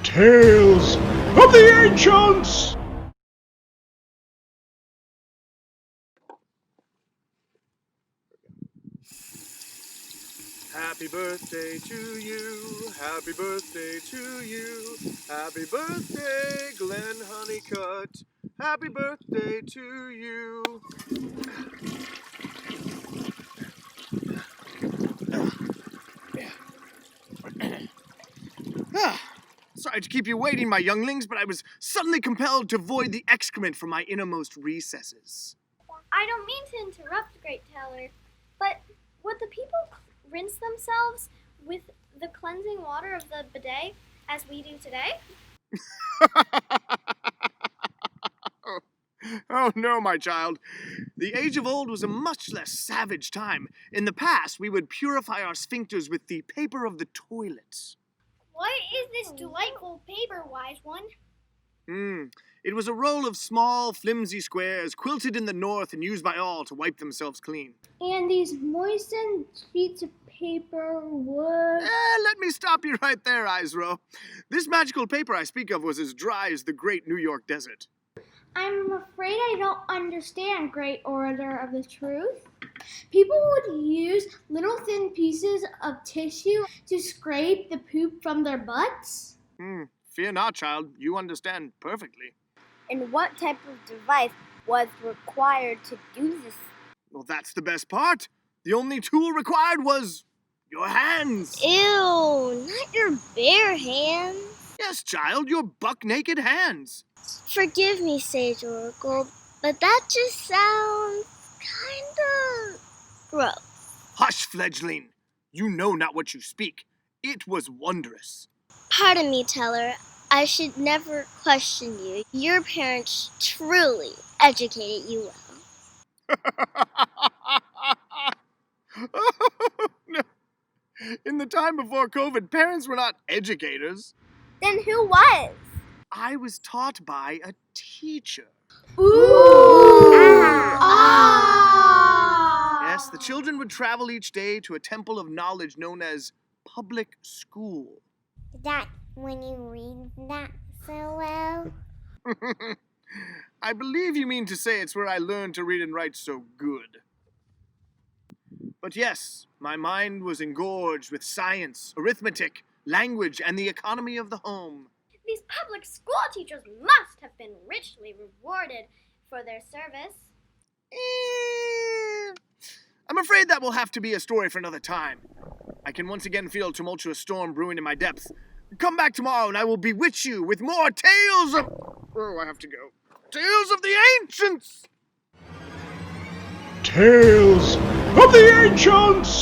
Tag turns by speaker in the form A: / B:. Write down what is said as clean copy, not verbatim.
A: Tales of the Ancients!
B: Happy birthday to you, happy birthday to you, happy birthday, Glenn Honeycutt, happy birthday to you. Sorry to keep you waiting, my younglings, but I was suddenly compelled to void the excrement from my innermost recesses.
C: I don't mean to interrupt, Great Teller, but would the people rinse themselves with the cleansing water of the bidet as we do today?
B: Oh no, my child. The age of old was a much less savage time. In the past, we would purify our sphincters with the paper of the toilet.
C: What is this delightful paper, wise one?
B: It was a roll of small, flimsy squares quilted in the north and used by all to wipe themselves clean.
D: And these moistened sheets of paper would...
B: Let me stop you right there, Isro. This magical paper I speak of was as dry as the great New York desert.
D: I'm afraid I don't understand, Great Orator of the Truth. People would use little thin pieces of tissue to scrape the poop from their butts?
B: Fear not, child. You understand perfectly.
E: And what type of device was required to do this?
B: Well, that's the best part. The only tool required was your hands.
E: Ew, not your bare hands.
B: Yes, child, your buck-naked hands.
E: Forgive me, Sage Oracle, but that just sounds kinda gross.
B: Hush, fledgling. You know not what you speak. It was wondrous.
E: Pardon me, Teller. I should never question you. Your parents truly educated you well.
B: No. In the time before COVID, parents were not educators.
E: Then who was?
B: I was taught by a teacher.
D: Ooh!
B: Yes, the children would travel each day to a temple of knowledge known as public school.
E: That when you read that so well?
B: I believe you mean to say it's where I learned to read and write so good. But yes, my mind was engorged with science, arithmetic, language, and the economy of the home.
C: These public school teachers must have been richly rewarded for their service.
B: I'm afraid that will have to be a story for another time. I can once again feel a tumultuous storm brewing in my depths. Come back tomorrow and I will bewitch you with more tales of... Oh, I have to go. Tales of the Ancients!
A: Tales of the Ancients!